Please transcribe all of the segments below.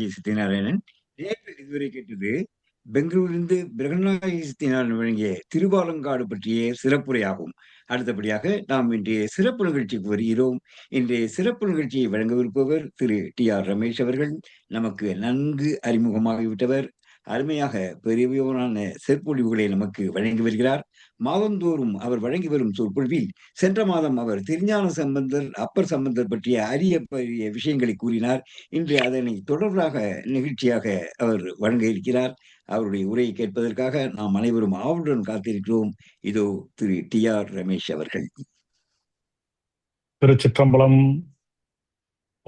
பிரகன்னாகி சத்யநாராயணன். நேர்கள் இதுவரை கேட்டது பெங்களூரிலிருந்து பிரகன்னாகி சத்யநாராயணன் வழங்கிய திருவாலங்காடு பற்றிய சிறப்புரையாகும். அடுத்தபடியாக நாம் இன்றைய சிறப்பு நிகழ்ச்சிக்கு வருகிறோம். இன்றைய சிறப்பு நிகழ்ச்சியை வழங்கவிருப்பவர் திரு டி.ஆர். ரமேஷ் அவர்கள். நமக்கு நன்கு அறிமுகமாகிவிட்டவர். அருமையாக பெரியவரான சொற்பொழிவுகளை நமக்கு வழங்கி வருகிறார். மாதந்தோறும் அவர் வழங்கி வரும் சொற்பொழிவில் சென்ற மாதம் அவர் திருஞான சம்பந்தர், அப்பர் சம்பந்தர் பற்றிய அரிய விஷயங்களை கூறினார். இன்று அதனை தொடர்பாக நிகழ்ச்சியாக அவர் வழங்க இருக்கிறார். அவருடைய உரையை கேட்பதற்காக நாம் அனைவரும் ஆவலுடன் காத்திருக்கிறோம். இதோ திரு டி.ஆர். ரமேஷ் அவர்கள். திருச்சிற்றம்பலம்.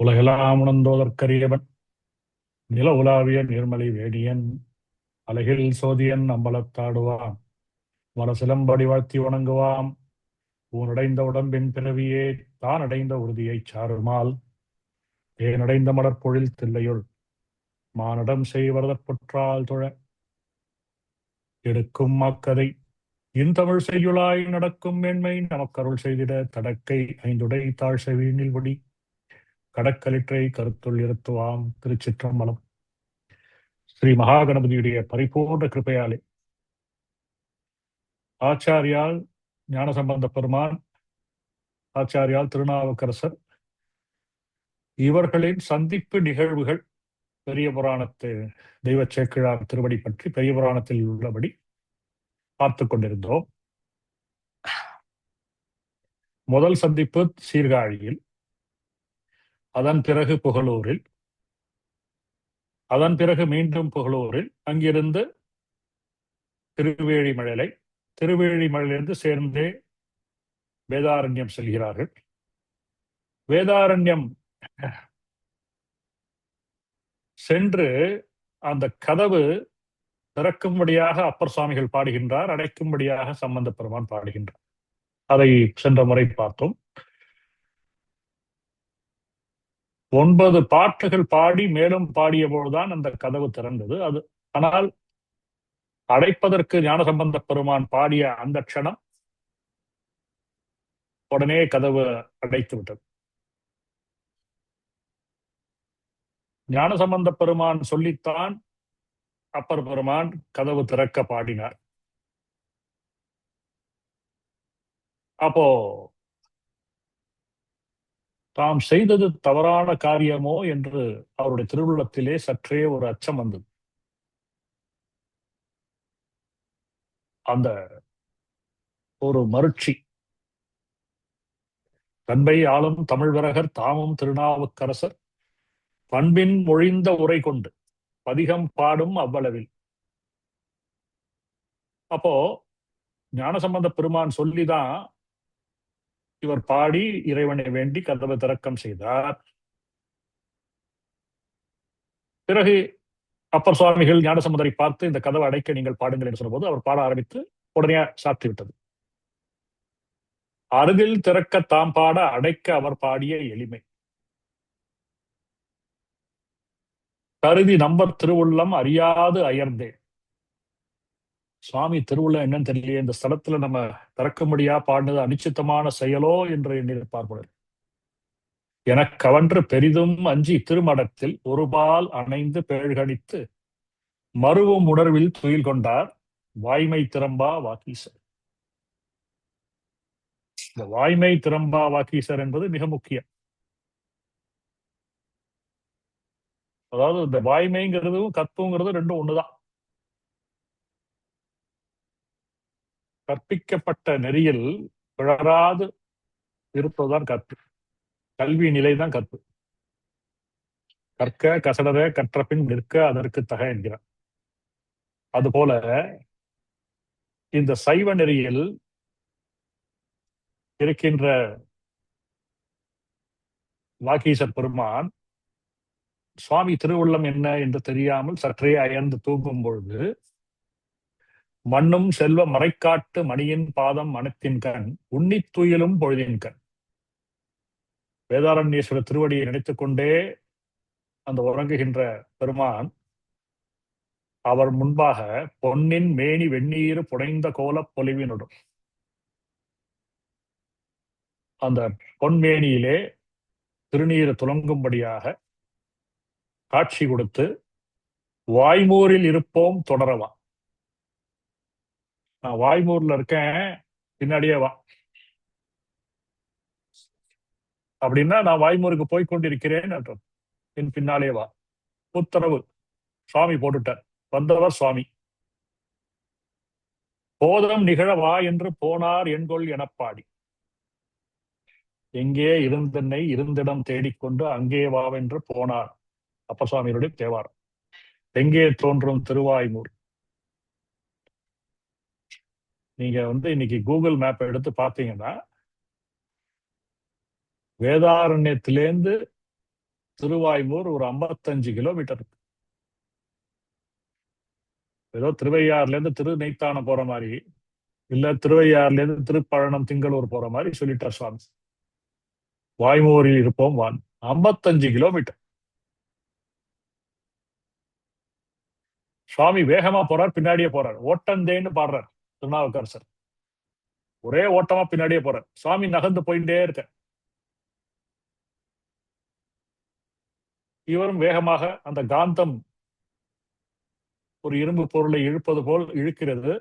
உலகெல்லாம் உணர்ந்தோதற்கரியவன், நில உலாவிய நீர்மலை வேடியன், அழகில் சோதியன் அம்பலத்தாடுவான், மலசிலம்படி வாழ்த்தி வணங்குவாம். ஊனடைந்த உடம்பின் பிறவியே தான் அடைந்த உறுதியைச் சாருமால், தேனடைந்த மலர்பொழில் தில்லையுள் மானடம் செய்வரதற்புற்றால் தொழ எடுக்கும் அக்கதை இன்தமிழ் செய்யுளாய் நடக்கும் மேன்மை நமக்கருள் செய்திட தடக்கை ஐந்துடை தாழ் செவியினில் ஒடி கடற்கலிற்றை கருத்துள் இருத்துவாம். திருச்சிற்றம்பலம். ஸ்ரீ மகாகணபதியுடைய பரிபூர்ண கிருபையாலே ஆச்சாரியால் ஞானசம்பந்த பெருமான், ஆச்சாரியால் திருநாவுக்கரசர் இவர்களின் சந்திப்பு நிகழ்வுகள் பெரிய புராணத்து தெய்வ சேக்கிழார் திருவடி பற்றி பெரிய புராணத்தில் உள்ளபடி பார்த்து கொண்டிருந்தோம். முதல் சந்திப்பு சீர்காழியில், அதன் பிறகு புகழூரில், அதன் பிறகு மீண்டும் புகழூரில், அங்கிருந்து திருவேழிமழலை, திருவேழிமலையிலிருந்து சேர்ந்தே வேதாரண்யம் செல்கிறார்கள். வேதாரண்யம் சென்று அந்த கதவு திறக்கும்படியாக அப்பர் சுவாமிகள் பாடுகின்றார், அடைக்கும்படியாக சம்பந்த பெருமான் பாடுகின்றார். அதை சென்ற முறை பார்த்தோம். 9 பாட்டுகள் பாடி மேலும் பாடிய போதுதான் அந்த கதவு திறந்தது. அது ஆனால் அடைப்பதற்கு ஞானசம்பந்த பெருமான் பாடிய அந்த க்ஷணம் உடனே கதவு அடைத்து விட்டது. ஞானசம்பந்த பெருமான் சொல்லித்தான் அப்பர் பெருமான் கதவு திறக்க பாடினார். அப்போ தாம் செய்தது தவறான காரியமோ என்று அவருடைய திருவுள்ளத்திலே சற்றே ஒரு அச்சம் வந்தது. அந்த ஒரு மருட்சி, தன்பை ஆளும் தமிழ்வரகர் தாமும் திருநாவுக்கரசர் பண்பின் மொழிந்த உரை கொண்டு பதிகம் பாடும் அவ்வளவில். அப்போ ஞானசம்பந்த பெருமான் சொல்லிதான் இவர் பாடி இறைவனை வேண்டி கதவை திறக்கம் செய்தார். பிறகு அப்பர் சுவாமிகள் ஞானசம்பந்தரை பார்த்து இந்த கதவை அடைக்க நீங்கள் பாடுங்கள் என்று சொன்னபோது அவர் பாட ஆரம்பித்து உடனே சாத்தி விட்டது. அருகில் திறக்க தாம் பாட அடைக்க அவர் பாடிய எளிமை கருதி நம்பர் திருவுள்ளம் அறியாது அயர்ந்தே. சுவாமி திருவுள்ளம் என்னன்னு தெரியலையே, இந்த ஸ்தலத்துல நம்ம திறக்கும்படியா பாடினது அனிச்சித்தமான செயலோ என்று எண்ணிருப்பார்கள். எனக் கவன்று பெரிதும் அஞ்சி திருமடத்தில் ஒருபால் அணைந்து பேழ்கணித்து மருவும் உணர்வில் துயில் கொண்டார் வாய்மை திறம்பா வாக்கீசர். இந்த வாய்மை திறம்பா வாக்கீசர் என்பது மிக முக்கியம். அதாவது இந்த வாய்மைங்கிறதும் கற்புங்கிறதும் ரெண்டும் ஒண்ணுதான். கற்பிக்கப்பட்ட நெறியில் பிழறாது இருப்பதுதான் கற்பு. கல்வி நிலைதான் கற்பு. கற்க கசடர கற்றபின் நிற்க அதற்கு தக என்கிறார். அதுபோல இந்த சைவ நெறியில் இருக்கின்ற வாக்கீசர் பெருமான் சுவாமி திருவுள்ளம் என்ன என்று தெரியாமல் சற்றே அயர்ந்து தூங்கும் பொழுது மண்ணும் செல்வ மறைக்காட்டு மணியின் பாதம் மனத்தின் கண் உன்னித் துயிலும் பொழுதின் கண். வேதாரண்யேஸ்வர திருவடியை நினைத்துக் கொண்டே அந்த உறங்குகின்ற பெருமான் அவர் முன்பாக பொன்னின் மேனி வெந்நீர் புடைந்த கோலப் பொலிவினுடன் அந்த பொன்மேனியிலே திருநீர் துலங்கும்படியாக காட்சி கொடுத்து வாய்மூரில் இருப்போம் தொடரவா. நான் வாய்மூர்ல இருக்கேன், பின்னாடியே வா அப்படின்னா நான் வாய்மூருக்கு போய் கொண்டிருக்கிறேன் என்றார். என் பின்னாலே வா. உத்தரவு சுவாமி போட்டுட்டார். வந்தவர் சுவாமி. போதம் நிகழ வா என்று போனார் என்கொள் எனப்பாடி. எங்கே இருந்தென்னை இருந்திடம் தேடிக்கொண்டு அங்கே வாவென்று போனார். அப்ப சுவாமியுடைய தேவாரம். எங்கே தோன்றும் திருவாய்மூர். நீங்க இன்னைக்கு கூகுள் மேப் எடுத்து பார்த்தீங்கன்னா வேதாரண்யத்திலேருந்து திருவாய்மூர் ஒரு 55 கிலோமீட்டர் இருக்கு. ஏதோ திருவையாறுல இருந்து திருநெய்த்தானம் போற மாதிரி, இல்ல திருவையாறுல இருந்து திருப்பழனம் திங்களூர் போற மாதிரி சொல்லிட்டார் சுவாமி. வாய்மூரில் இருப்போம் வான். 55 கிலோமீட்டர். சுவாமி வேகமா போறார், பின்னாடியே போறார். ஓட்டந்தேன்னு பாடுறார் திருநாவுக்கரசர். ஒரே ஓட்டமா பின்னாடியே போறார். சுவாமி நகர்ந்து போயிட்டே இருக்க. இவரும் வேகமாக, அந்த காந்தம் ஒரு இரும்பு பொருளை இழுப்பது போல் இழுக்கிறது.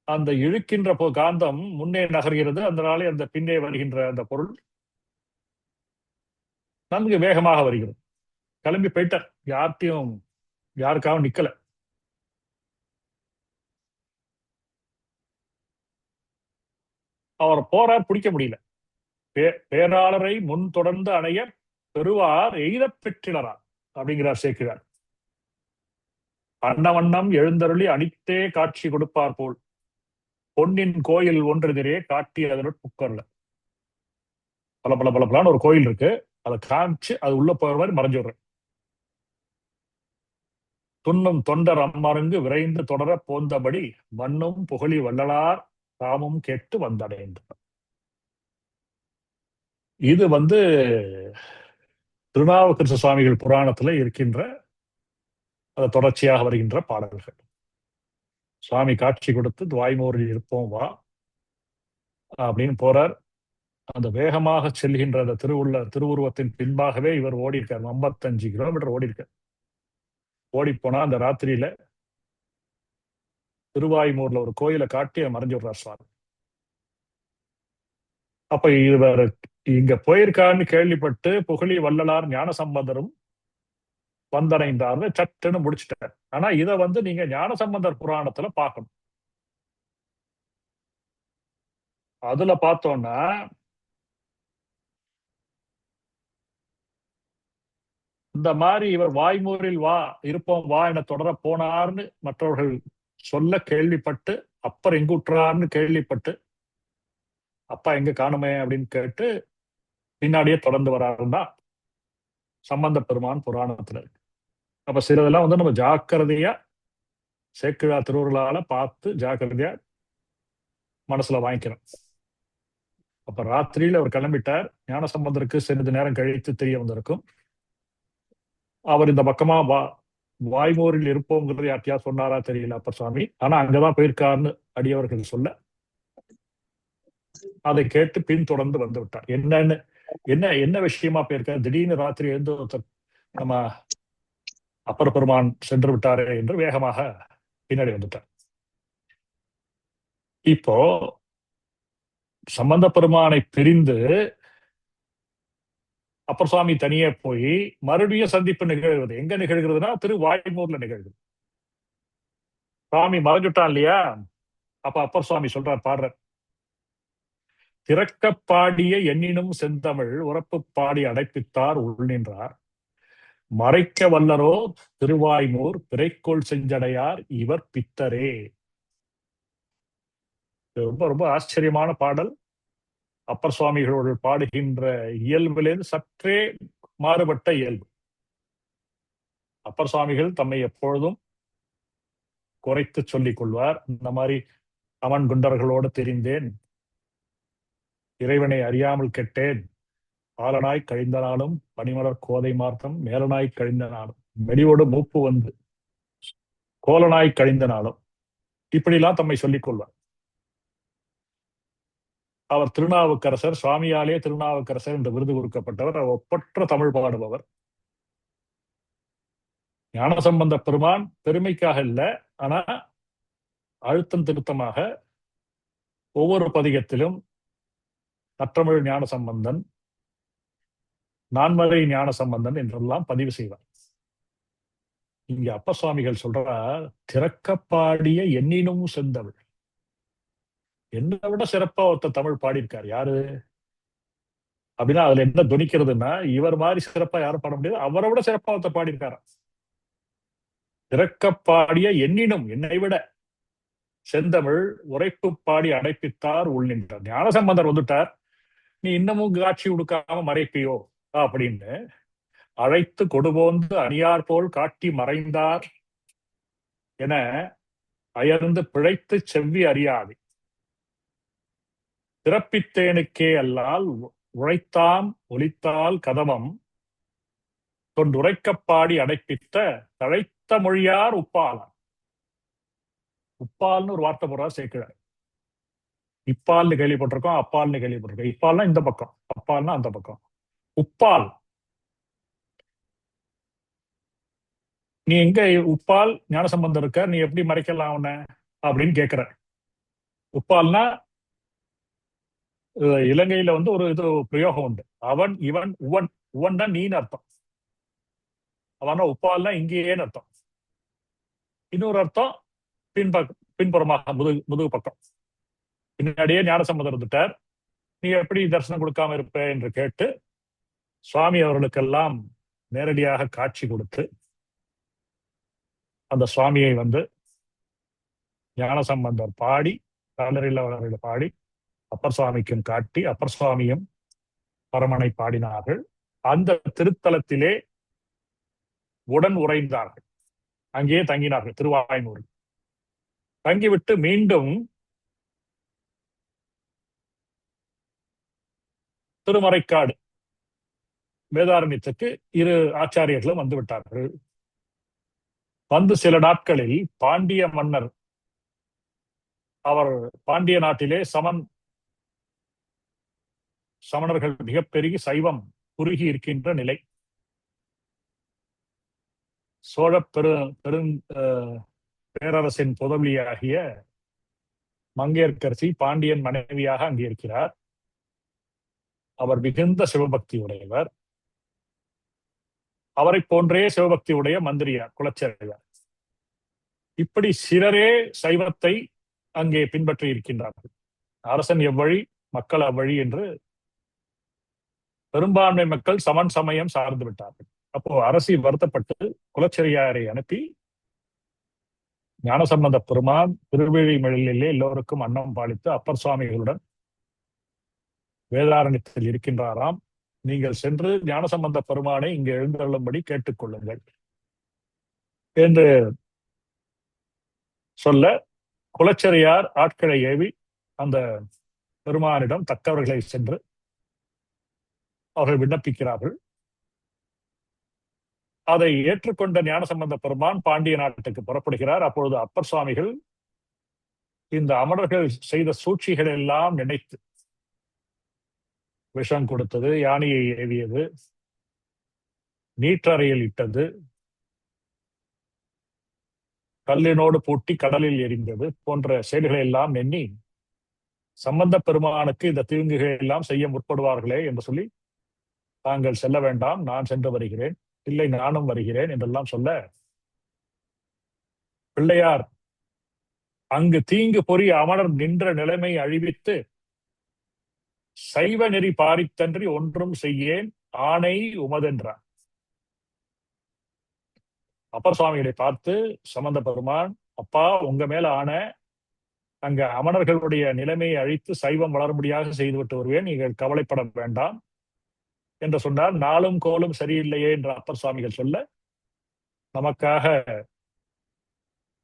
அந்த இழுக்கின்ற காந்தம் முன்னே நகர்கிறது. அதனாலே அந்த பின்னே வருகின்ற அந்த பொருள் நன்கு வேகமாக வருகிறது. கிளம்பி போயிட்டார். யாருக்காகவும் நிக்கல. அவர் போறார், பிடிக்க முடியல. பேராளரை முன் தொடர்ந்து அணைய பெறுவார் எய்தப் பெற்றிலரார் அப்படிங்கிறார் சேக்கிழார். அன்னவண்ணம் எழுந்தருளி அனித்தே காட்சி கொடுப்பார் போல் பொன்னின் கோயில் ஒன்றெதிரே காட்டி அதனுள் புக்கர்ல. பல பல பல பலான்னு ஒரு கோயில் இருக்கு. அதை காமிச்சு அது உள்ள போற மாதிரி மறைஞ்சு விடுறேன். துண்ணும் தொண்டர் அம்மருங்கு விரைந்து தொடர போந்தபடி மண்ணும் புகழி வள்ளலார் தாமும் கேட்டு வந்தடைந்தார். இது திருநாவுக்கரசு சுவாமிகள் புராணத்துல இருக்கின்ற அது தொடர்ச்சியாக வருகின்ற பாடல்கள். சுவாமி காட்சி கொடுத்து வாய்மூரில் இருப்போம் வா அப்படின்னு போறார். அந்த வேகமாக செல்கின்ற அந்த திருவுருவத்தின் பின்பாகவே இவர் ஓடி இருக்கார். 55 கிலோமீட்டர் ஓடி இருக்கார். ஓடி போனா அந்த ராத்திரியில திருவாய்மூர்ல ஒரு கோயிலை காட்டி மறைஞ்சு விடுறார் சுவாமி. அப்ப இவர் இங்க போயிருக்காருன்னு கேள்விப்பட்டு புகழி வள்ளலார் ஞானசம்பந்தரும் வந்தடைந்தார்னு சட்டுன்னு முடிச்சுட்டார். ஆனா இதை நீங்க ஞானசம்பந்தர் புராணத்துல பார்க்கணும். அதுல பார்த்தோம்னா இந்த மாதிரி இவர் வாய்மூரில் வா இருப்போம் வா என தொடர போனார்னு மற்றவர்கள் சொல்ல கேள்விப்பட்டு, அப்பர் எங்குற்றார்னு கேள்விப்பட்டு, அப்பா எங்க காணுமே அப்படின்னு கேட்டு பின்னாடியே தொடர்ந்து வராருன்னா சம்பந்த பெருமான் புராணத்துல இருக்கு. அப்ப சிலதெல்லாம் நம்ம ஜாக்கிரதையா சேக்கிழா திருவுருளால பார்த்து ஜாக்கிரதையா மனசுல வாங்கிக்கிறோம். அப்ப ராத்திரியில அவர் கிளம்பிட்டார். ஞானசம்பந்தருக்கு சிறிது நேரம் கழித்து தெரிய வந்திருக்கும். அவர் இந்த பக்கமா வாய்மூரில் இருப்போங்கிறது யார்ட்டியா சொன்னாரா தெரியல அப்பர் சுவாமி. ஆனா அங்கதான் போயிருக்காருன்னு அடியவர்கள் சொல்ல அதை கேட்டு பின் தொடர்ந்து வந்து விட்டார். என்ன விஷயமா போயிருக்காரு? திடீர்னு ராத்திரி எழுந்து ஒருத்தர் நம்ம அப்பர் பெருமான் சென்று விட்டாரே என்று வேகமாக பின்னாடி வந்துட்டார். இப்போ சம்பந்த பெருமானை பிரிந்து அப்பர் சுவாமி தனியே போய் மறுபடியும் சந்திப்பு நிகழ்கிறது. எங்க நிகழ்கிறதுனா திருவாய்மூர்ல நிகழ்கிறது. சுவாமி மறைஞ்சுட்டான் இல்லையா? அப்ப அப்பர் சுவாமி பாடுறார். திறக்க பாடிய எண்ணினும் செந்தமிழ் உறப்பு பாடி அடைப்பித்தார் உள் நின்றார் மறைக்க வல்லரோ திருவாய்மூர் பிறைக்கோள் செஞ்சடையார் இவர் பித்தரே. ரொம்ப ரொம்ப ஆச்சரியமான பாடல். அப்பர் சுவாமிகளோடு பாடுகின்ற இயல்பிலிருந்து சற்றே மாறுபட்ட இயல்பு. அப்பர் சுவாமிகள் தம்மை எப்பொழுதும் குறைத்து சொல்லிக் கொள்வார். இந்த மாதிரி அவன் குண்டர்களோடு தெரிந்தேன், இறைவனை அறியாமல் கெட்டேன், பாலனாய் கழிந்த நாளும் பனிமலர் கோதை மார்த்தம் மேலனாய் கழிந்த நாளும் மெடியோடு மூப்பு வந்து கோலனாய் கழிந்த நாளும் இப்படிலாம் தம்மை சொல்லிக் கொள்வார். அவர் திருநாவுக்கரசர், சுவாமியாலே திருநாவுக்கரசர் என்ற விருது கொடுக்கப்பட்டவர். அவர் ஒப்பற்ற தமிழ் பாடுபவர். ஞானசம்பந்த பெருமான் பெருமைக்காக இல்ல, ஆனா அழுத்தம் திருத்தமாக ஒவ்வொரு பதிகத்திலும் நற்றமிழ் ஞானசம்பந்தன், நான்மறை ஞானசம்பந்தன் என்றெல்லாம் பதிவு செய்வார். இங்க அப்பர் சுவாமிகள் சொல்றார், திறக்கப்பாடிய எண்ணினும் செந்தமிழ். என்னை விட சிறப்பா ஒருத்தர் தமிழ் பாடியிருக்கார், யாரு அப்படின்னா அதுல என்ன துணிக்கிறதுன்னா, இவர் மாதிரி சிறப்பா யாரும் பாட முடியாது, அவரை விட சிறப்பா ஒருத்தர் பாடியிருக்காரா. திறக்கப்பாடிய எண்ணினும், என்னை விட செந்தமிழ் உரைப்பு பாடி அடைப்பித்தார் உள் நின்றார். ஞானசம்பந்தர் வந்துட்டார், நீ இன்னமும் காட்சி உடுக்காம மறைப்பியோ அப்படின்னு அழைத்து கொடுபோந்து அணியார் போல் காட்டி மறைந்தார் என அயர்ந்து பிழைத்து செவ்வி அறியாது பிறப்பித்தேனுக்கே அல்லால் உழைத்தாம் ஒலித்தால் கதவம் தொண்டுரைக்கப்பாடி அடைப்பித்த தழைத்த மொழியார் உப்பாலார். உப்பால்னு ஒரு வார்த்தை போடுறார் சேர்க்கிறார். இப்பால்னு கேள்விப்பட்டிருக்கோம், அப்பால்னு கேள்விப்பட்டிருக்கோம். இப்பால்னா இந்த பக்கம், அப்பால்னா அந்த பக்கம். உப்பால், நீ எங்க உப்பால் ஞானசம்பந்தம் இருக்க, நீ எப்படி மறைக்கலாம் உன்ன அப்படின்னு கேட்கிற. உப்பால்னா இலங்கையில ஒரு இது பிரயோகம் உண்டு, அவன் இவன் உவன். உவன் தான் நீன்னு அர்த்தம், அவனா உப்பால்னா இங்கேயேன்னு அர்த்தம். இன்னொரு அர்த்தம் பின்புறமாக முதுகு பக்கம். பின்னாடியே ஞானசம்பந்தர் வந்துட்டார், நீ எப்படி தரிசனம் கொடுக்காம இருப்ப என்று கேட்டு சுவாமி அவர்களுக்கெல்லாம் நேரடியாக காட்சி கொடுத்து அந்த சுவாமியை ஞானசம்பந்தர் பாடி காலரில் பாடி அப்பர் சுவாமிக்கும் காட்டி அப்பர் சுவாமியும் பரமனை பாடினார்கள். அந்த திருத்தலத்திலே உடன் உறைந்தார்கள், அங்கேயே தங்கினார்கள். திருவாய்மூரில் தங்கிவிட்டு மீண்டும் திருமறைக்காடு வேதாரண்யத்துக்கு இரு ஆச்சாரியர்களும் வந்து விட்டார்கள். சில நாட்களில் பாண்டிய மன்னர், அவர் பாண்டிய நாட்டிலே சமணர்கள் மிக பெருகி சைவம் குறுகி இருக்கின்ற நிலை. சோழ பேரரசின் புதவியாகிய மங்கையர்க்கரசி பாண்டியன் மனைவியாக அங்கே இருக்கிறார். அவர் மிகுந்த சிவபக்தி உடையவர். அவரை போன்றே சிவபக்தி உடைய மந்திரியார் குலச்சேரியார். இப்படி சிலரே சைவத்தை அங்கே பின்பற்றி இருக்கின்றார்கள். அரசன் எவ்வழி மக்கள் அவ்வழி என்று பெரும்பான்மை மக்கள் சமன் சமயம் சார்ந்து விட்டார்கள். அப்போ அரசி வருத்தப்பட்டு குலச்செரியாரை அனுப்பி ஞானசம்பந்த பெருமான் திருவிழிமழிலே எல்லோருக்கும் அன்னம் பாலித்து அப்பர் சுவாமிகளுடன் வேதாரண்யத்தில் இருக்கின்றாராம், நீங்கள் சென்று ஞானசம்பந்த பெருமானை இங்கு எழுந்தருளும்படி கேட்டுக்கொள்ளுங்கள் என்று சொல்ல, குலச்செரியார் ஆட்களை ஏவி அந்த பெருமானிடம் தக்கவர்களை சென்று அவர்கள் விண்ணப்பிக்கிறார்கள். அதை ஏற்றுக்கொண்ட ஞானசம்பந்த பெருமான் பாண்டிய நாட்டுக்கு புறப்படுகிறார். அப்பொழுது அப்பர் சுவாமிகள் இந்த அமரர்கள் செய்த சூழ்ச்சிகள் எல்லாம் நினைத்து விஷம் கொடுத்தது, யானையை ஏவியது, நீற்றறையில் இட்டது, கல்லினோடு பூட்டி கடலில் எரிந்தது போன்ற செயல்களை எல்லாம் எண்ணி சம்பந்த பெருமானுக்கு இந்த தீங்குகள் எல்லாம் செய்ய முற்படுவார்களே என்று சொல்லி, தாங்கள் செல்ல வேண்டாம், நான் சென்று வருகிறேன், இல்லை நானும் வருகிறேன் என்றெல்லாம் சொல்ல, பிள்ளையார் அங்கு தீங்கு பொறி அமரர் நின்ற நிலைமை அழிவித்து சைவ நெறி பாரித்தன்றி ஒன்றும் செய்யேன் ஆணை உமதென்றார். அப்பர் சுவாமிகளை பார்த்து சம்பந்த பெருமான், அப்பா உங்க மேல ஆன, அங்க அமணர்களுடைய நிலைமையை அழித்து சைவம் வளரும்படியாக செய்துவிட்டு வருவேன், நீங்கள் கவலைப்பட வேண்டாம் என்று சொன்னார். நாளும் கோலும் சரியில்லையே என்று அப்பர் சுவாமிகள் சொல்ல, நமக்காக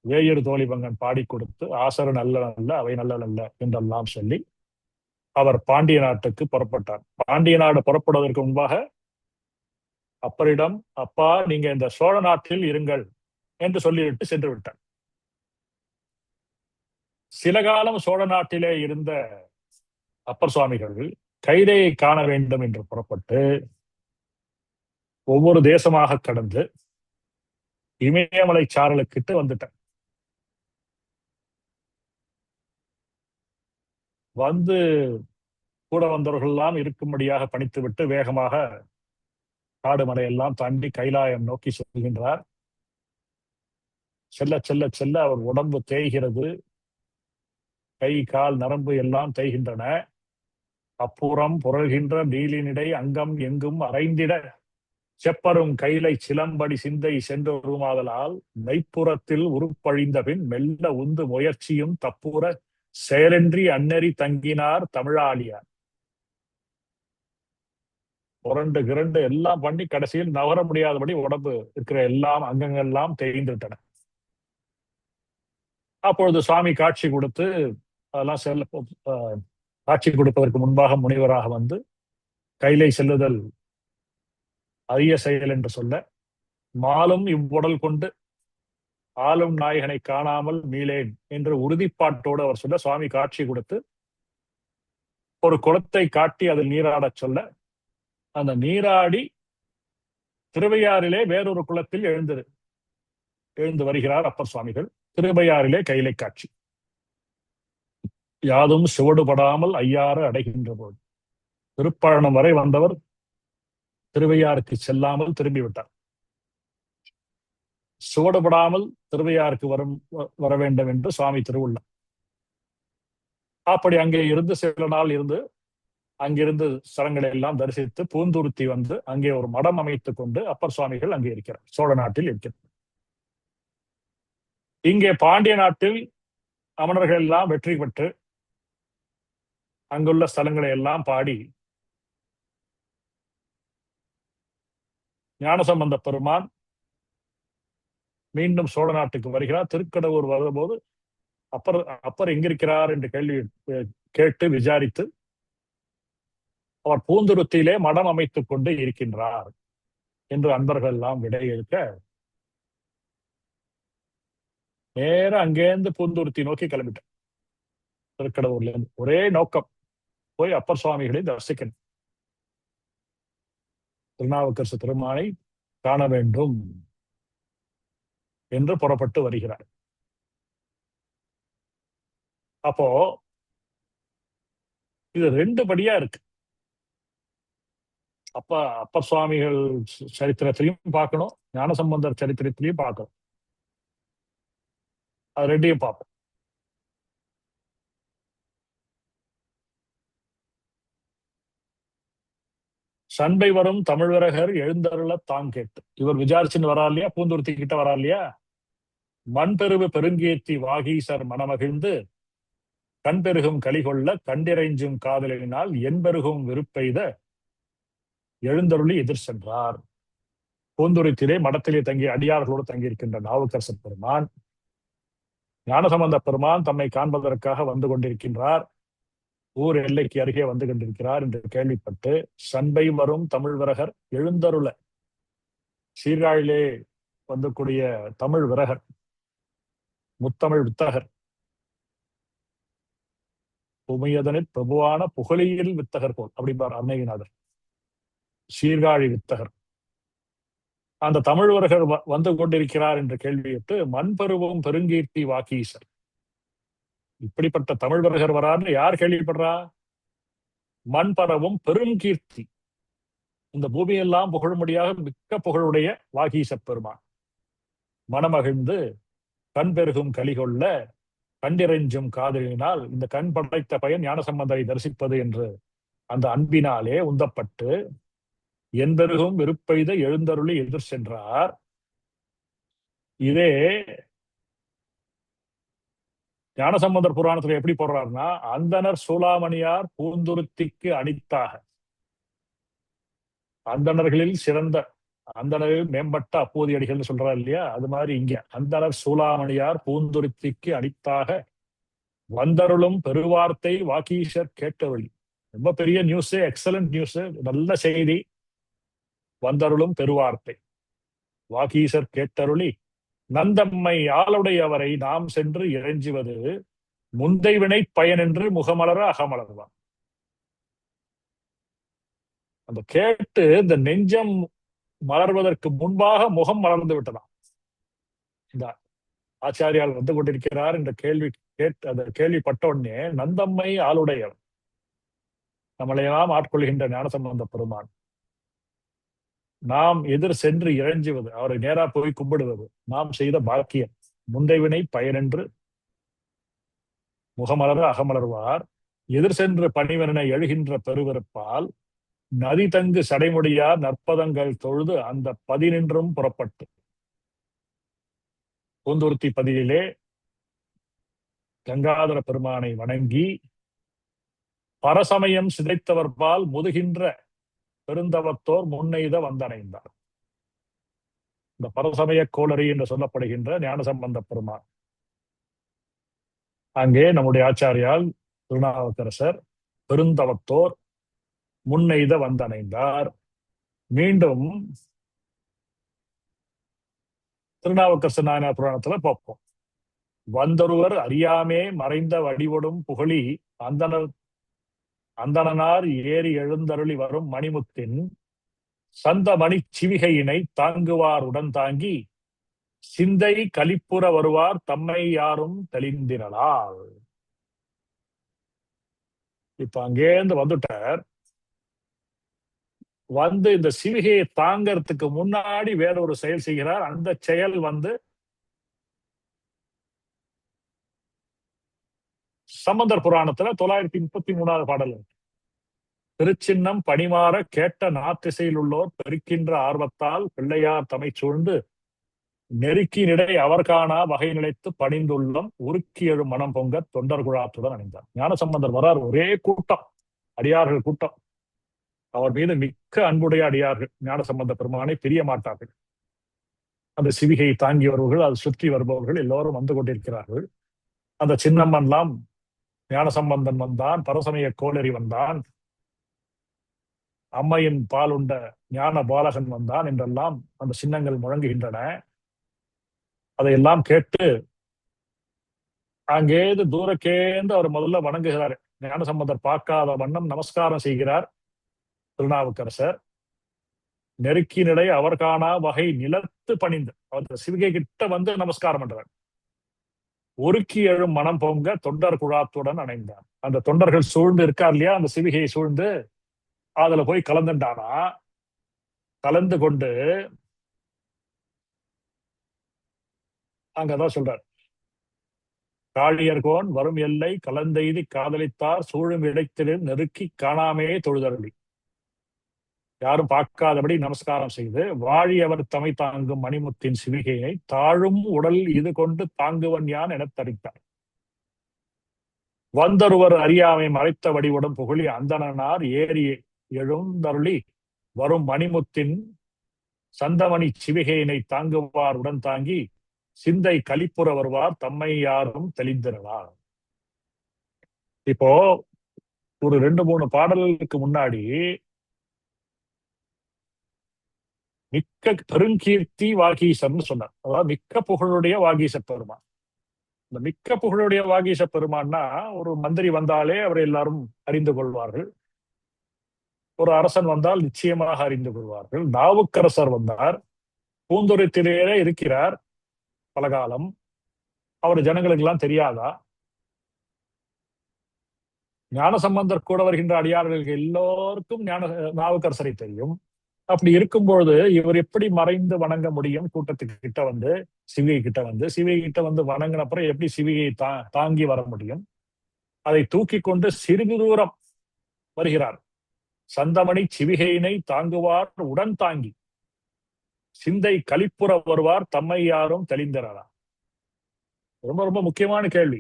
வேயிறு தோழிபங்கன் பாடி கொடுத்து ஆசரு நல்ல நல்ல அவை நல்ல நல்ல என்றெல்லாம் சொல்லி அவர் பாண்டிய நாட்டுக்கு புறப்பட்டார். பாண்டிய நாடு புறப்படுவதற்கு முன்பாக அப்பரிடம், அப்பா நீங்க இந்த சோழ நாட்டில் இருங்கள் என்று சொல்லிவிட்டு சென்று விட்டார். சில காலம் சோழ நாட்டிலே இருந்த அப்பர் சுவாமிகள் கைலையை காண வேண்டும் என்று புறப்பட்டு ஒவ்வொரு தேசமாக கடந்து இமயமலை சாரலுக்கிட்டு வந்துட்டேன். வந்து கூட வந்தவர்கள் எல்லாம் இருக்கும்படியாக பணித்து விட்டு வேகமாக காடு மலையெல்லாம் தாண்டி கைலாயம் நோக்கி செல்கின்றார். செல்ல செல்ல செல்ல அவர் உடம்பு தேய்கிறது. கை கால் நரம்பு எல்லாம் தேய்கின்றன. அப்புறம் புரள்கின்ற நீலினிடை அங்கம் எங்கும் அரைந்திட செப்பரும் கைலை சிலம்படி சிந்தை சென்றொருமாதலால் மெய்ப்புறத்தில் உருப்பழிந்த பின் மெல்ல உந்து முயற்சியும் தப்புற செயலின்றி அந்நெறி தங்கினார் தமிழாளியார். புரண்டு கிரண்டு எல்லாம் பண்ணி கடைசியில் நகர முடியாதபடி உடம்பு இருக்கிற எல்லாம் அங்கங்கள்லாம் தேய்ந்துவிட்டன. அப்பொழுது சுவாமி காட்சி கொடுத்து அதெல்லாம் காட்சி கொடுப்பதற்கு முன்பாக முனிவராக வந்து கைலை செல்லுதல் அரிய செயல் என்று சொல்ல, மாலும் இவ்வுடல் கொண்டு ஆளும் நாயகனை காணாமல் மீளேன் என்ற உறுதிப்பாட்டோடு அவர் சொல்ல, சுவாமி காட்சி கொடுத்து ஒரு குளத்தை காட்டி அதில் நீராடச் சொல்ல, அந்த நீராடி திருவையாறிலே வேறொரு குளத்தில் எழுந்து வருகிறார் அப்பர் சுவாமிகள். திருவையாறிலே கைலை காட்சி. யாதும் சுவடுபடாமல் ஐயாறு அடைகின்ற போது திருப்பழனம் வரை வந்தவர் திருவையாருக்கு செல்லாமல் திரும்பிவிட்டார். சுவடுபடாமல் திருவையாருக்கு வர வேண்டும் என்று சுவாமி திருவுள்ளம். அப்படி அங்கே இருந்து சில நாள் இருந்து அங்கிருந்து ஸ்தலங்களை எல்லாம் தரிசித்து பூந்துருத்தி வந்து அங்கே ஒரு மடம் அமைத்துக் கொண்டு அப்பர் சுவாமிகள் அங்கே இருக்கிறார். சோழ நாட்டில் இருக்கிறார். இங்கே பாண்டிய நாட்டில் அமணர்கள் எல்லாம் வெற்றி பெற்று அங்குள்ள ஸ்தலங்களை எல்லாம் பாடி ஞானசம்பந்த பெருமான் மீண்டும் சோழ நாட்டுக்கு வருகிறார். திருக்கடவுர் வரும்போது அப்பர் எங்கிருக்கிறார் என்று கேட்டு விசாரித்து அவர் பூந்துருத்தியிலே மடம் அமைத்துக் கொண்டு இருக்கின்றார் என்று அன்பர்கள் எல்லாம் விடையெழுக்க நேர அங்கேருந்து பூந்துருத்தி நோக்கி கிளம்பிட்டார். திருக்கடவுர்ல இருந்து ஒரே நோக்கம், போய் அப்பர் சுவாமிகளை தரிசிக்கணும், திருநாவுக்கரசு திருமானை காண வேண்டும் என்று புறப்பட்டு வருகிறார். அப்போ இது ரெண்டு படியா இருக்கு. அப்பர் சுவாமிகள் சரித்திரத்திலையும் பார்க்கணும், ஞானசம்பந்தர் சரித்திரத்திலையும் பார்க்கணும். அது ரெண்டையும் பார்ப்போம். சண்டை வரும் தமிழ்வரகர் எழுந்தருள தாம் கேட்டு இவர் விசாரிச்சுன்னு வரா இல்லையா, பூந்துருத்தி கிட்ட வரா இல்லையா, மண் பெருவு பெருங்கேத்தி வாகீசர் மனமகிழ்ந்து கண் பெருகும் கலிகொள்ள கண்டிரைஞ்சும் காதலினால் என்பெருகும் விருப்பெய்த எழுந்தருளி எதிர் சென்றார். பூந்துருத்திலே மடத்திலே தங்கி அடியார்களோடு தங்கியிருக்கின்ற நாவுக்கரசர் பெருமான், ஞானசம்பந்த பெருமான் தம்மை காண்பதற்காக வந்து கொண்டிருக்கின்றார், ஊர் எல்லைக்கு அருகே வந்து கொண்டிருக்கிறார் என்று கேள்விப்பட்டு சண்பை வரும் தமிழ்வரகர் எழுந்தருள, சீர்காழிலே வந்துக்கூடிய தமிழ் விரகர், முத்தமிழ் வித்தகர், புமையதனில் பிரபுவான புகழியில் வித்தகர் போல் அப்படிம்பார் அன்னையநாதர், சீர்காழி வித்தகர். அந்த தமிழ்வரகர் வந்து கொண்டிருக்கிறார் என்று கேள்வியிட்டு மண்பருவம் பெருங்கீர்த்தி வாக்கீசர், இப்படிப்பட்ட தமிழ்வரகர் வரான்னு யார் கேள்விப்படுறா? மண் பரவும் பெருங்கீர்த்தி, இந்த பூமியெல்லாம் புகழும்படியாக மிக்க புகழுடைய வாகீச பெருமான் மனமகிழ்ந்து கண் பெருகும் கலிகொள்ள கண்டிரைஞ்சும் காதலினால், இந்த கண் படைத்த பயன் ஞானசம்பந்தரை தரிசிப்பது என்று அந்த அன்பினாலே உந்தப்பட்டு என்பெருகும் விருப்பெய்த எழுந்தருளி எதிர் சென்றார். இதே ஞானசம்பந்தர் புராணத்துல எப்படி போடுறாருன்னா, அந்தனர் சூளாமணியார் பூந்துருத்திக்கு அணித்தாக, அந்தணர்களில் சிறந்த, அந்தணரில் மேம்பட்ட அப்போதி அடிகள்னு சொல்றாரு இல்லையா, அது மாதிரி இங்க அந்தனர் சூளாமணியார் பூந்துருத்திக்கு அணித்தாக வந்தருளும் பெருவார்த்தை வாக்கீசர் கேட்டருளி. ரொம்ப பெரிய நியூஸ், எக்ஸலண்ட் நியூஸ், நல்ல செய்தி. வந்தருளும் பெருவார்த்தை வாக்கீசர் கேட்டருளி நந்தம்மை ஆளுடையவரை நாம் சென்று இறைஞ்சுவது முந்தை வினை பயனென்று முகமலர அகமலர்வான். அந்த கேட்டு இந்த நெஞ்சம் மலர்வதற்கு முன்பாக முகம் மலர்ந்து விட்டதாம். இந்த ஆச்சாரியால் வந்து கொண்டிருக்கிறார் என்ற அந்த கேள்விப்பட்ட உடனே நந்தம்மை ஆளுடையவர் நம்மளையெல்லாம் ஆட்கொள்கின்ற ஞானசம்பந்த பெருமான் நாம் எதிர் சென்று இறைஞ்சுவது, அவரை நேரா போய் கும்பிடுவது நாம் செய்த பாக்கியம். முந்தைவினை பயனென்று முகமலர் அகமலர்வார் எதிர் சென்று பணிவனை எழுகின்ற பெருவிருப்பால் நதி தங்கு சடைமுடியார் நற்பதங்கள் தொழுது அந்த பதினின்றும் புறப்பட்டு பூந்துருத்தி பதியிலே கங்காதர பெருமானை வணங்கி பரசமயம் சிதைத்தவர்பால் முதுகின்ற பெருந்தவத்தோர் முன்னெய்த வந்தடைந்தார். இந்த பரசமய கோளரி என்று சொல்லப்படுகின்ற ஞானசம்பந்த பெருமான் அங்கே நம்முடைய ஆச்சாரியால் திருநாவுக்கரசர் பெருந்தவத்தோர் முன்னெய்த வந்தடைந்தார். மீண்டும் திருநாவுக்கரசர் நாயனார் புராணத்துல பார்ப்போம். வந்தொருவர் அறியாமே மறைந்த வடிவொடும் புகழி அந்தணனார் ஏறி எழுந்தருளி வரும் மணிமுத்தின் சந்த மணி சிவிகையினை தாங்குவார் உடன் தாங்கி சிந்தை கலிப்புற வருவார் தம்மை யாரும் தெளிந்திரலால். இப்ப அங்கேருந்து வந்துட்டார். வந்து இந்த சிவிகையை தாங்கறதுக்கு முன்னாடி வேற ஒரு செயல் செய்கிறார். அந்த செயல் வந்து சம்பந்தர் புராணத்துல 933வது பாடல். திருச்சின்னம் பணிமாற கேட்ட நாத்திசையில் உள்ளோர் பெருக்கின்ற ஆர்வத்தால் பிள்ளையார் தமை சூழ்ந்து நெருக்கினிடை அவர் காணா வகை நிலைத்து பணிந்துள்ளம் உருக்கி எழு மனம் பொங்க தொண்டர் குழாத்துடன் அணிந்தார். ஞானசம்பந்தர் வரார். ஒரே கூட்டம், அடியார்கள் கூட்டம். அவர் மீது மிக்க அன்புடைய அடியார்கள் ஞானசம்பந்த பெருமானை பிரிய மாட்டார்கள். அந்த சிவிகையை தாங்கி வருபவர்கள், அதை சுற்றி வருபவர்கள் எல்லோரும் வந்து கொண்டிருக்கிறார்கள். அந்த சின்னம்மன்லாம் ஞானசம்பந்தன் வந்தான், பரசமய கோளரி வந்தான், அம்மையின் பால் உண்ட ஞான பாலகன் வந்தான் என்றெல்லாம் அந்த சின்னங்கள் முழங்குகின்றன. அதையெல்லாம் கேட்டு அங்கேது தூரக்கேந்து அவர் முதல்ல வணங்குகிறார். ஞானசம்பந்தர் பார்க்காத வண்ணம் நமஸ்காரம் செய்கிறார் திருநாவுக்கரசர். நெருக்கினிடை அவர் காணா வகை நிலத்து பணிந்து அவர் சிவிகை கிட்ட வந்து நமஸ்காரம் பண்றார். உருக்கி எழும் மனம் பொங்க தொண்டர் குழாத்துடன் அணைந்தார். அந்த தொண்டர்கள் சூழ்ந்து இருக்கார் இல்லையா, அந்த சிவிகையை சூழ்ந்து அதுல போய் கலந்துட்டானா. கலந்து கொண்டு அங்கதான் சொல்றார், காழியர்கோன் வரும் எல்லை கலந்தெய்தி காதலித்தார் சூழும் இடைத்திலில் நெருக்கி காணாமே தொழுதருளி. யாரும் பார்க்காதபடி நமஸ்காரம் செய்து வாழி அவர் தமை தாங்கும் மணிமுத்தின் சிவிகையை தாழும் உடல் இது கொண்டு தாங்குவன் யான் எனத் தரித்தார். வந்தொருவர் அறியாமை மறைத்த வடிவுடன் புகழி அந்தணனார் ஏறி எழுந்தருளி வரும் மணிமுத்தின் சந்தமணி சிவிகையினை தாங்குவார் உடன் தாங்கி சிந்தை கலிப்புற வருவார் தம்மை யாரும் தெளிந்திரலார். இப்போ ஒரு 2-3 பாடல்களுக்கு முன்னாடி மிக்க பெருங்கீர்த்தி வாகீசம்னு சொன்னார். அதாவது மிக்க புகழுடைய வாகீச பெருமான். இந்த மிக்க புகழுடைய வாகீச பெருமான்னா ஒரு மந்திரி வந்தாலே அவரை எல்லாரும் அறிந்து கொள்வார்கள். ஒரு அரசன் வந்தால் நிச்சயமாக அறிந்து கொள்வார்கள். நாவுக்கரசர் வந்தார், பூந்துரைத்திலேயே இருக்கிறார் பலகாலம். அவர் ஜனங்களுக்கு எல்லாம் தெரியாதா? ஞானசம்பந்தர் கூட வருகின்ற அடியார்களுக்கு எல்லோருக்கும் நாவுக்கரசரை தெரியும். அப்படி இருக்கும்பொழுது இவர் எப்படி மறைந்து வணங்க முடியும்? கூட்டத்துக்கு கிட்ட வந்து சிவிகை கிட்ட வந்து வணங்கின அப்புறம் எப்படி சிவிகையை தாங்கி வர முடியும்? அதை தூக்கி கொண்டு சிறிது தூரம் வருகிறார். சந்தமணி சிவிகையினை தாங்குவார் உடன் தாங்கி சிந்தை கலிப்புற வருவார் தம்மை யாரும் தெளிந்தரா. ரொம்ப ரொம்ப முக்கியமான கேள்வி.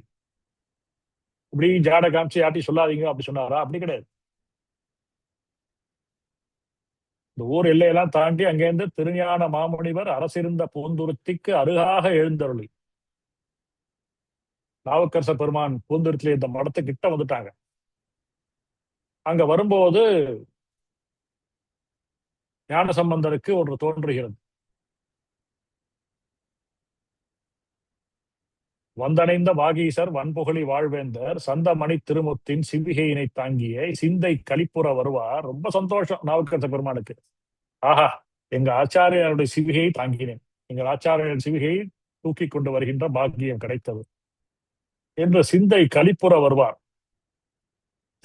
இப்படி ஜாட காமிச்சு யாட்டி சொல்லாதீங்க அப்படி சொன்னாரா? அப்படி கிடையாது. இந்த ஊர் எல்லையெல்லாம் தாண்டி அங்கேருந்து திருஞான மாமுனிவர் அரசிருந்த பூந்துருத்திக்கு அருகாக எழுந்தருளி நாவுக்கரச பெருமான் பூந்துருத்தில இந்த மடத்துக்கிட்ட வந்துட்டாங்க. அங்க வரும்போது ஞானசம்பந்தருக்கு ஒன்று தோன்றுகிறது. வந்தடைந்த வாகீசர் வன்புகழி வாழ்வேந்தர் சந்தமணி திருமுத்தின் சிவிகையினை தாங்கிய சிந்தை கலிப்புற வருவார். ரொம்ப சந்தோஷம் நாவுக்கரச பெருமானுக்கு. ஆஹா, எங்க ஆச்சாரியருடைய சிவிகையை தாங்கினேன், எங்கள் ஆச்சாரியர் சிவிகையை தூக்கி கொண்டு வருகின்ற பாக்கியம் கிடைத்தது என்ற சிந்தை களிப்புற வருவார்.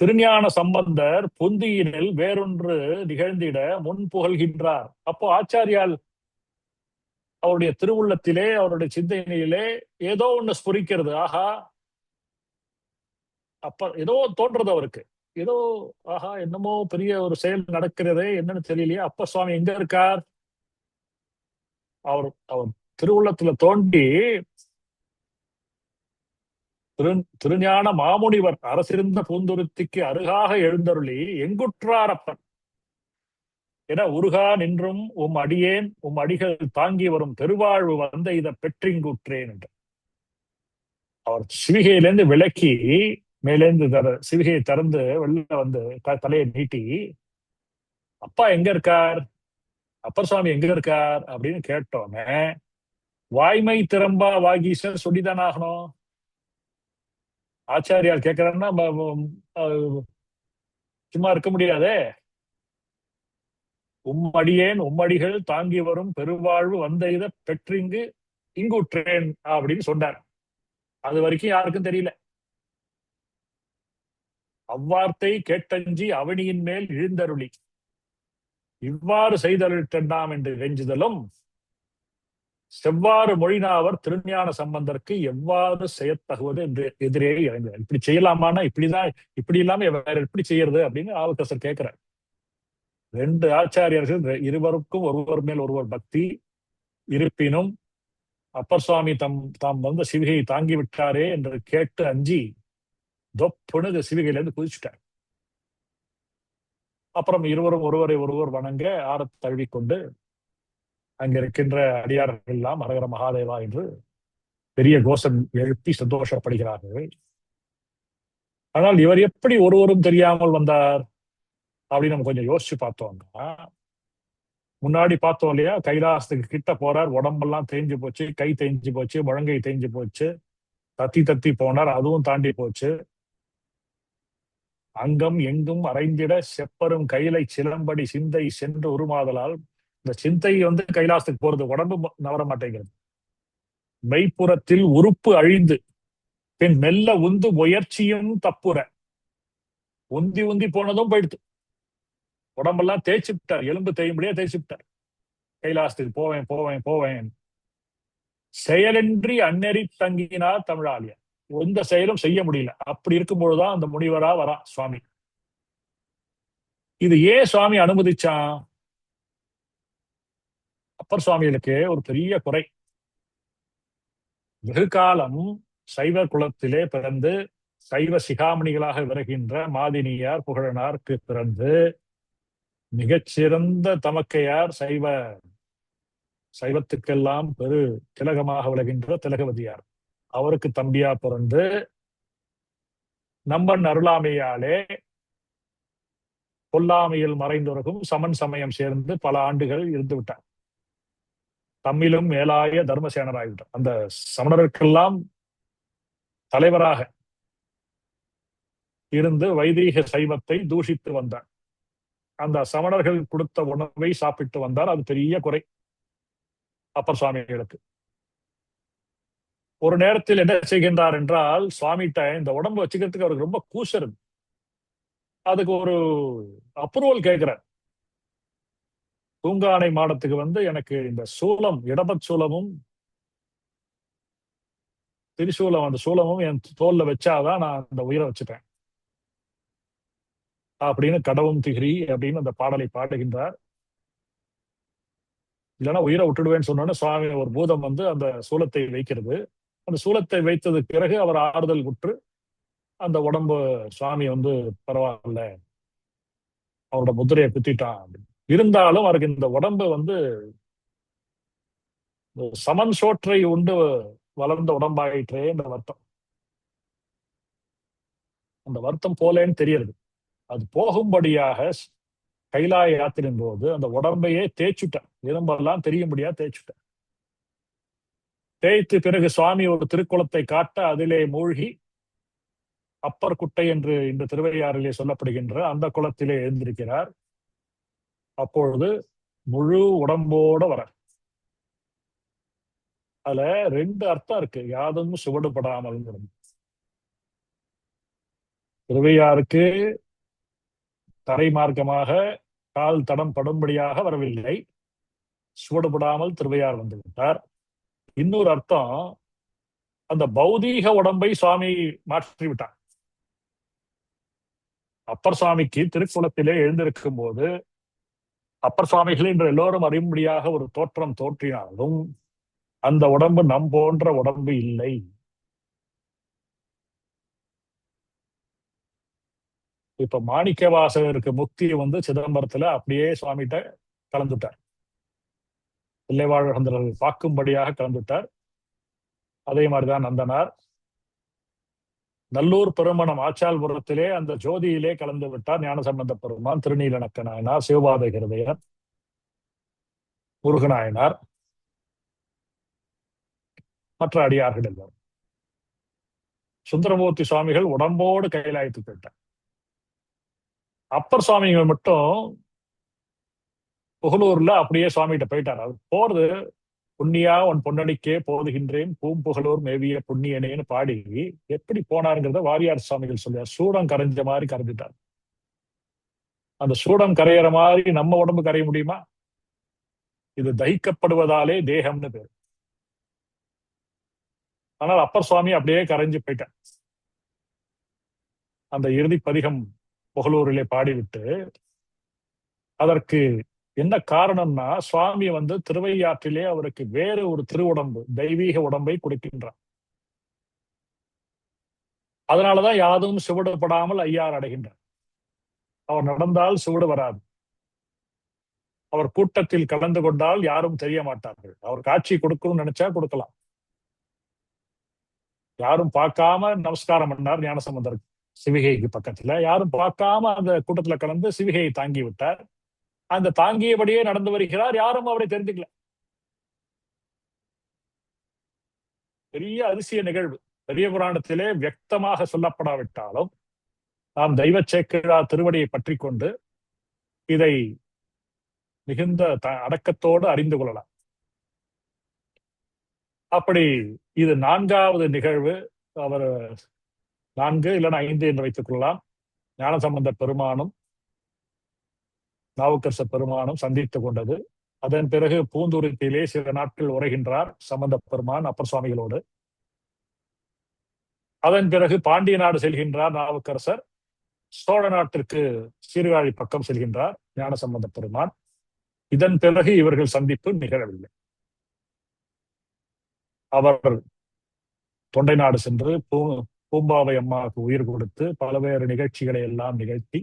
திருஞான சம்பந்தர் பொந்தியினில் வேறொன்று நிகழ்ந்திட முன் புகழ்கின்றார். அப்போ ஆச்சாரியால் அவருடைய திருவுள்ளத்திலே, அவருடைய சிந்தனையிலே ஏதோ ஒண்ணு ஸ்புரிக்கிறது. ஆஹா, அப்ப ஏதோ தோன்றது அவருக்கு. ஏதோ ஆஹா, என்னமோ பெரிய ஒரு செயல் நடக்கிறதே, என்னன்னு தெரியலையே. அப்ப சுவாமி எங்க இருக்கார்? அவர் அவர் திருவுள்ளத்துல தோண்டி திருஞான மாமுனிவர் அரசிருந்த பூந்துருத்திக்கு அருகாக எழுந்தருளி எங்குற்றார் அப்பன் என உருகா நின்றும் உம் அடியேன் உம் அடிகள் தாங்கி வரும் பெருவாழ்வு வந்த இதை பெற்றிங்குற்றேன் என்று அவர் சிவிகையிலேருந்து விளக்கி மேலேந்து சிவிகையை திறந்து வெளில வந்து தலையை நீட்டி, அப்பா எங்க இருக்கார், அப்பர் சுவாமி எங்க இருக்கார் அப்படின்னு கேட்டோன்னே வாய்மை திறம்பா வாகீசர் சொல்லிதான் ஆகணும். ஆச்சாரியார் கேட்கிறாருன்னா சும்மா இருக்க முடியாதே. உம்மடியேன் உம்மடிகள் தாங்கி வரும் பெருவாழ்வு வந்த இதை பெற்றிங்கு இங்குற்றேன் அப்படின்னு சொன்னார். அது வரைக்கும் யாருக்கும் தெரியல. அவ்வார்த்தை கேட்டஞ்சி அவனியின் மேல் இழுந்தருளி இவ்வாறு செய்தருளிட்டாம் என்று வெஞ்சுதலும் செவ்வாறு மொழினாவர் திருஞான சம்பந்தருக்கு எவ்வாறு செய்யத்தகுவது என்று எதிரே இறங்குறார். இப்படி செய்யலாமான்னா இப்படிதான், இப்படி இல்லாம வேற எப்படி செய்யறது அப்படின்னு ஆவுக்கரசர் கேட்கிறார். ரெண்டு ஆச்சாரியர்கள் இருவருக்கும் ஒருவர் மேல் ஒருவர் பக்தி இருப்பினும் அப்பர் சுவாமி தாம் வந்த சிவிகையை தாங்கி விட்டாரே என்று கேட்டு அஞ்சி தொப்புனு சிவிகையிலிருந்து குதிச்சுட்டார். அப்புறம் இருவரும் ஒருவரை ஒருவர் வணங்க ஆரத் தழுவிக்கொண்டு அங்க இருக்கின்ற அடியார்கள் எல்லாம் ஹரஹர மகாதேவா என்று பெரிய கோஷம் எழுப்பி சந்தோஷப்படுகிறார்கள். ஆனால் இவர் எப்படி ஒருவரும் தெரியாமல் வந்தார் அப்படின்னு நம்ம கொஞ்சம் யோசிச்சு பார்த்தோம்னா, முன்னாடி பார்த்தோம் இல்லையா, கைலாசத்துக்கு கிட்ட போறார், உடம்பெல்லாம் தேஞ்சு போச்சு, கை தேஞ்சு போச்சு, முழங்கை தேஞ்சு போச்சு, தத்தி தத்தி போனார், அதுவும் தாண்டி போச்சு. அங்கம் எங்கும் அரைந்திட செப்பரும் கையிலை சிலம்படி சிந்தை சென்று உருமாதலால் இந்த சிந்தை கைலாசத்துக்கு போறது, உடம்பு நவர மாட்டேங்கிறது. மெய்ப்புறத்தில் உறுப்பு அழிந்து பின் மெல்ல உந்து முயற்சியும் தப்புற உந்தி உந்தி போனதும் போயிடுது. உடம்பெல்லாம் தேய்ச்சி விட்டார், எலும்பு தேயும்படியா தேய்ச்சி விட்டார். கைலாசத்துக்கு போவேன் போவேன் போவேன் செயலின்றி அந்நெறி தங்கினார் தமிழாலியர். எந்த செயலும் செய்ய முடியல. அப்படி இருக்கும்பொழுதுதான் அந்த முனிவரா வரா சுவாமி. இது ஏன் சுவாமி அனுமதிச்சான்? அப்பர் சுவாமிகளுக்கு ஒரு பெரிய குறை. வெகு காலம் சைவ குலத்திலே பிறந்து சைவ சிகாமணிகளாக வருகின்ற மாதினியார் புகழனாருக்கு பிறந்து மிகச்சிறந்த தமக்கையார் சைவத்துக்கெல்லாம் பெரு திலகமாக விளகின்ற திலகவதியார் அவருக்கு தம்பியா பிறந்து நம்பன் அருளாமையாலே கொல்லாமையில் மறைந்தவருக்கும் சமன் சமயம் சேர்ந்து பல ஆண்டுகள் இருந்து விட்டார். தம்மிலும் மேலாய தர்மசேனராகிவிட்டார். அந்த சமணருக்கெல்லாம் தலைவராக இருந்து வைதீக சைவத்தை தூஷித்து வந்தார். அந்த சமணர்கள் கொடுத்த உணவை சாப்பிட்டு வந்தார். அது பெரிய குறை அப்பர் சுவாமிகளுக்கு. ஒரு நேரத்தில் என்ன செய்கின்றார் என்றால், சுவாமிகிட்ட இந்த உடம்பு வச்சுக்கிறதுக்கு அவருக்கு ரொம்ப கூசருது. அதுக்கு ஒரு அப்ரூவல் கேட்கிறார். தூங்கானை மாடத்துக்கு எனக்கு இந்த சூலம், இடபத் சூலமும் திரிசூலம், அந்த சூலமும் என் தோல்ல வச்சாதான் நான் அந்த உயிரை வச்சுட்டேன் அப்படின்னு கடவும் திகிரி அப்படின்னு அந்த பாடலை பாடுகின்றார். இல்லைன்னா உயிரை விட்டுடுவேன்னு சொன்னோன்னே சுவாமி ஒரு பூதம் அந்த சூலத்தை வைக்கிறது. அந்த சூலத்தை வைத்ததுக்கு பிறகு அவர் ஆறுதல் உற்று அந்த உடம்பு சுவாமி பரவாயில்ல, அவரோட முத்திரையை குத்திட்டான். இருந்தாலும் அவருக்கு இந்த உடம்பு சமன் சோற்றை உண்டு வளர்ந்த உடம்பாயிற்றே என்ற வருத்தம். அந்த வருத்தம் போலேன்னு தெரியறது. அது போகும்படியாக கைலாய யாத்திரின் போது அந்த உடம்பையே தேய்ச்சுட்டேன், எலும்பெல்லாம் தெரியும்படியா தேய்ச்சுட்டேன். தேய்த்து பிறகு சுவாமி ஒரு திருக்குளத்தை காட்ட அதிலே மூழ்கி அப்பர் குட்டை என்று இந்த திருவையாறிலே சொல்லப்படுகின்ற அந்த குளத்திலே எழுந்திருக்கிறார். அப்பொழுது முழு உடம்போட வர அதுல ரெண்டு அர்த்தம் இருக்கு. யாதும் சுவடுபடாமல்ங்கிறது. திருவையாருக்கு தரை மார்க்கமாக கால் தடம் படும்படியாக வரவில்லை, சுவடுபடாமல் திருவையார் வந்து விட்டார். இன்னொரு அர்த்தம், அந்த பௌதீக உடம்பை சுவாமி மாற்றி விட்டார். அப்பர் சுவாமிக்கு திருக்குளத்திலே எழுந்திருக்கும் போது அப்பர் சுவாமிகள் என்று எல்லோரும் அறியும்படியாக ஒரு தோற்றம் தோற்றினாலும் அந்த உடம்பு நம் போன்ற உடம்பு இல்லை. இப்ப மாணிக்க வாசகருக்கு முக்தி வந்து சிதம்பரத்துல அப்படியே சுவாமிகிட்ட கலந்துட்டார். பிள்ளைவாழகந்தர்கள் பார்க்கும்படியாக கலந்துட்டார். அதே மாதிரிதான் நந்தனார். நல்லூர் பெருமணம் ஆச்சால்புரத்திலே அந்த ஜோதியிலே கலந்து விட்டார் ஞானசம்பந்த பெருமான், திருநீலநக்க நாயனார், சிவபாத ஹிருதயர், முருகநாயனார், மற்ற அடியார்கள் எல்லாரும். சுந்தரமூர்த்தி சுவாமிகள் உடம்போடு கைலாயத்துக்கு போயிட்டார். அப்பர் சுவாமிகள் மட்டும் புகழூர்ல அப்படியே சுவாமிகிட்ட போயிட்டார். அவர் போறது, புண்ணியா உன் பொன்னடிக்கே போதுகின்றேன் பூம்புகழூர் மேவிய புண்ணியனேன்னு பாடி எப்படி போனாருங்கிறத வாரியார் சுவாமிகள் சொல்லுவார். சூடம் கரைஞ்ச மாதிரி கரைஞ்சிட்டார். அந்த சூடம் கரையிற மாதிரி நம்ம உடம்பு கரைய முடியுமா? இது தகிக்கப்படுவதாலே தேகம்னு பேர். ஆனால் அப்பர் சுவாமி அப்படியே கரைஞ்சு போயிட்டார். அந்த இறுதி பதிகம் புகழூரிலே பாடிவிட்டு, அதற்கு என்ன காரணம்னா, சுவாமி வந்து திருவையாற்றிலே அவருக்கு வேறு ஒரு திருவுடம்பு, தெய்வீக உடம்பை கொடுக்கின்றார். அதனாலதான் யாதும் சுவடுபடாமல் ஐயார் அடைகின்றார். அவர் நடந்தால் சுவடு வராது. அவர் கூட்டத்தில் கலந்து கொண்டால் யாரும் தெரிய மாட்டார்கள். அவர் காட்சி கொடுக்கணும்னு நினைச்சா கொடுக்கலாம். யாரும் பார்க்காம நமஸ்காரம் பண்ணார் ஞானசம்பந்தர் சிவிகைக்கு பக்கத்துல. யாரும் பார்க்காம அந்த கூட்டத்துல கலந்து சிவிகையை தாங்கி விட்டார். அந்த தாங்கியபடியே நடந்து வருகிறார். யாரும் அவரை தெரிஞ்சுக்கல. பெரிய அதிசய நிகழ்வு. பெரிய புராணத்திலே வியக்தமாக சொல்லப்படாவிட்டாலும் நாம் தெய்வ சேக்கிழார் திருவடியை பற்றி கொண்டு இதை மிகுந்த அடக்கத்தோடு அறிந்து கொள்ளலாம். அப்படி இது 4வது நிகழ்வு. அவர் 4 இல்லைன்னா 5 என்று வைத்துக் கொள்ளலாம். ஞானசம்பந்த பெருமானும் நாவுக்கரச பெருமானும் சந்தித்துக் கொண்டது. அதன் பிறகு பூந்துருத்திலே சில நாட்கள் உரைகின்றார் சம்பந்த பெருமான் அப்பர் சுவாமிகளோடு. அதன் பிறகு பாண்டிய நாடு செல்கின்றார் நாவுக்கரசர். சோழ நாட்டிற்கு சீர்காழி பக்கம் செல்கின்றார் ஞானசம்பந்த பெருமான். இதன் பிறகு இவர்கள் சந்திப்பு நிகழவில்லை. அவர் தொண்டை நாடு சென்று பூம்பாவை அம்மாவுக்கு உயிர் கொடுத்து பல்வேறு நிகழ்ச்சிகளை எல்லாம் நிகழ்த்தி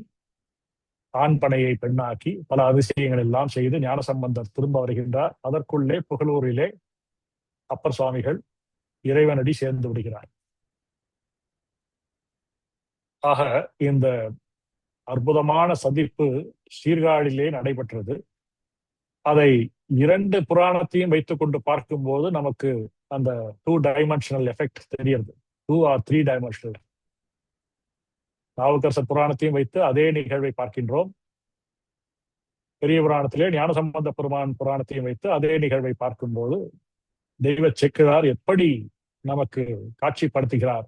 ஆண் பனையை பெண்ணாக்கி பல அதிசயங்கள் எல்லாம் செய்து ஞானசம்பந்தர் திரும்ப வருகின்றார். அதற்குள்ளே புகழூரிலே அப்பர் சுவாமிகள் இறைவனடி சேர்ந்து விடுகிறார். ஆக இந்த அற்புதமான சந்திப்பு சீர்காழிலே நடைபெற்றது. அதை 2 புராணத்தையும் வைத்துக் கொண்டு பார்க்கும்போது நமக்கு அந்த 2 டைமென்ஷனல் எஃபெக்ட் தெரியுது. 2 or 3 டைமென்ஷனல். நாவுக்கரசர் புராணத்தையும் வைத்து அதே நிகழ்வை பார்க்கின்றோம். பெரிய புராணத்திலே ஞானசம்பந்த பெருமான் புராணத்தையும் வைத்து அதே நிகழ்வை பார்க்கும்போது தெய்வ சேக்கிழார் எப்படி நமக்கு காட்சிப்படுத்துகிறார்.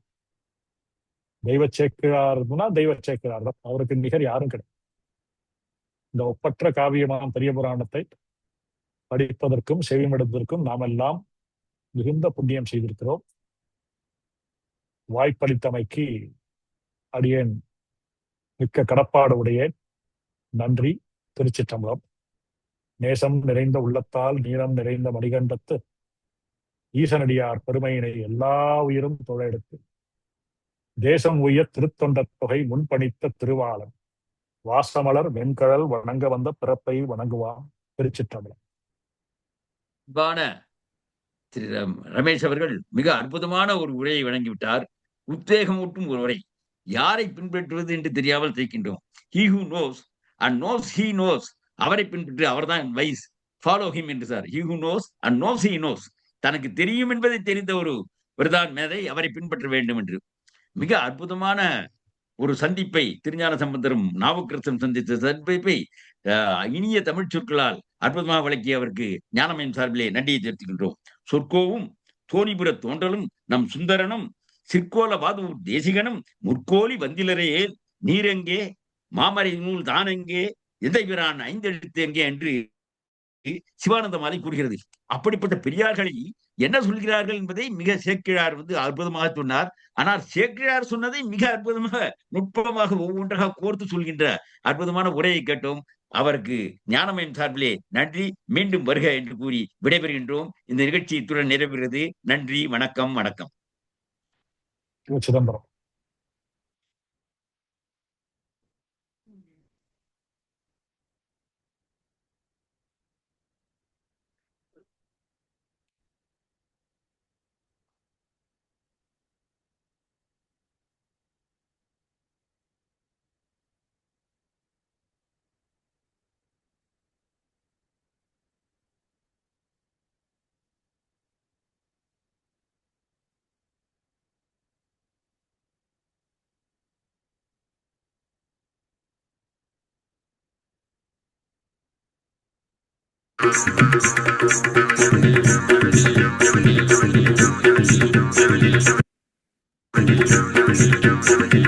தெய்வ சேக்கிழார்னா தெய்வ சேக்கிழார் தான். அவருக்கு நிகர் யாரும் கிடையாது. இந்த ஒப்பற்ற காவியமாம் பெரிய புராணத்தை படிப்பதற்கும் செவிமடுப்பதற்கும் நாம் எல்லாம் மிகுந்த புண்ணியம் செய்திருக்கிறோம். வாய்ப்பளித்தமைக்கு அடியேன் மிக்க கடப்பாடு உடையேன். நன்றி. திருச்சிற்றம்பலம். நேசம் நிறைந்த உள்ளத்தால் நீளம் நிறைந்த மணிகண்டத்து ஈசனடியார் பெருமையினை எல்லா உயிரும் தொழையெடுத்து தேசம் உய திருத்தொண்ட தொகை முன்பணித்த திருவாளன் வாசமலர் வெண்கழல் வணங்க வந்த பிறப்பை வணங்குவான். திருச்சிற்றம்பலம். திரு ரமேஷ் அவர்கள் மிக அற்புதமான ஒரு உரையை வழங்கிவிட்டார். உத்வேகமூட்டும் ஒரு உரை. யாரை பின்பற்றுவது என்று தெரியாமல் தைக்கின்றோம். He who knows and knows he knows. அவரை பின்பற்றி அவர்தான் வைஸ். ஃபாலோ ஹிம் என்று sir. He who knows and knows he knows. தனக்கு தெரியும் என்பதை தெரிந்த ஒரு விரதான் மேதை, அவரை பின்பற்ற வேண்டும் என்று. மிக அற்புதமான ஒரு சந்திப்பை திருஞான சம்பந்தரும் நாவுக்கரசரும் சந்தித்த சந்திப்பை இனிய தமிழ் சொற்களால் அற்புதமாக விளக்கிய அவருக்கு ஞானமயம் சார்பிலே நன்றியை தெரிவிக்கின்றோம். சொற்கோவும் தோணிபுர தோன்றலும் நம் சுந்தரனும் சிற்கோல வாதூர் தேசிகனும் முற்கோலி வந்திலரையே நீரெங்கே மாமரை நூல் தானெங்கே எந்தை பிரான் ஐந்தெழுத்து எங்கே என்று சிவானந்த மாலை கூறுகிறது. அப்படிப்பட்ட பெரியார்களை என்ன சொல்கிறார்கள் என்பதை மிக சேக்கிழார் அற்புதமாக சொன்னார். ஆனால் சேக்கிழார் சொன்னதை மிக அற்புதமாக நுட்பமாக ஒவ்வொன்றாக கோர்த்து சொல்கின்ற அற்புதமான உரையை கேட்டோம். அவருக்கு ஞானமயம் சார்பிலே நன்றி, மீண்டும் வருக என்று கூறி விடைபெறுகின்றோம். இந்த நிகழ்ச்சி இத்துடன் நிறைவேறுகிறது. நன்றி, வணக்கம். வணக்கம். சிதம்பரம்.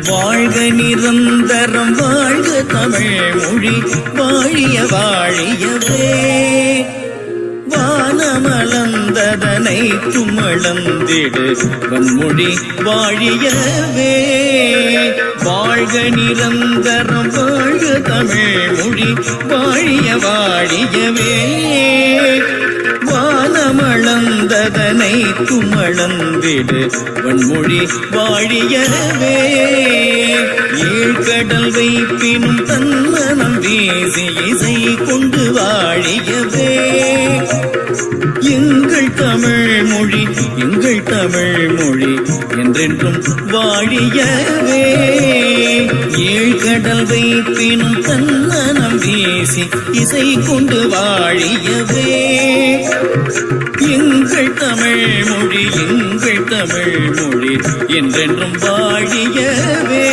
வாழ்க நிரந்தரம் வாழ்க தமிழ் மொழி வாழிய வாழியவே வானமளந்ததனை துமளந்திடு வன்மொழி வாழியவே வாழ்க நிரந்தரம் வாழ்க தமிழ் மொழி வாழிய வாழியவே வானமளந்ததனை துமளந்திடு வன்மொழி வாழியவே ஏழ்கடல் வைப்பினும் தன்மனம் வீசி இசை கொண்டு வாழியவே எங்கள் தமிழ் மொழி என்றென்றும் வாழியவே ஏழ்கடல் வைப்பினும் தன்மனம் வீசி இசை கொண்டு வாழியவே எங்கள் தமிழ் மொழி என்றென்றும் வாழியவே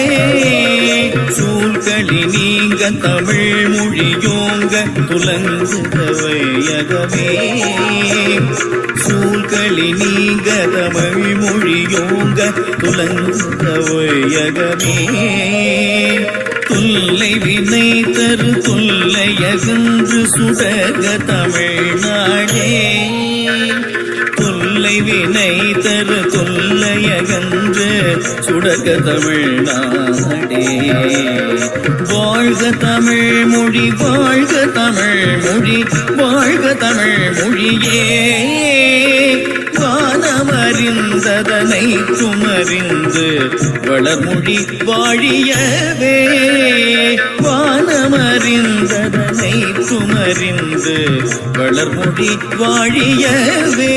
சூழ்களி நீங்க தமிழ் மொழியோங்க துலங்குக வையகமே சூழ்களி நீங்க தமிழ் மொழியோங்க துலங்குக வையகமே தொல்லை வினை தரு தொல்லையகன்று சுடக தமிழ்நாடே தொல்லை வினை தரு தொல்லையகன்று சுடக தமிழ்நாடே வாழ்க தமிழ் மொழி வாழ்க தமிழ் மொழி வாழ்க தமிழ் மொழியே வானமறிந்ததனை துமறிந்து வளர்மொழி வாழியவே வானமறிந்ததனை துமறிந்து வளர்மொழி வாழியவே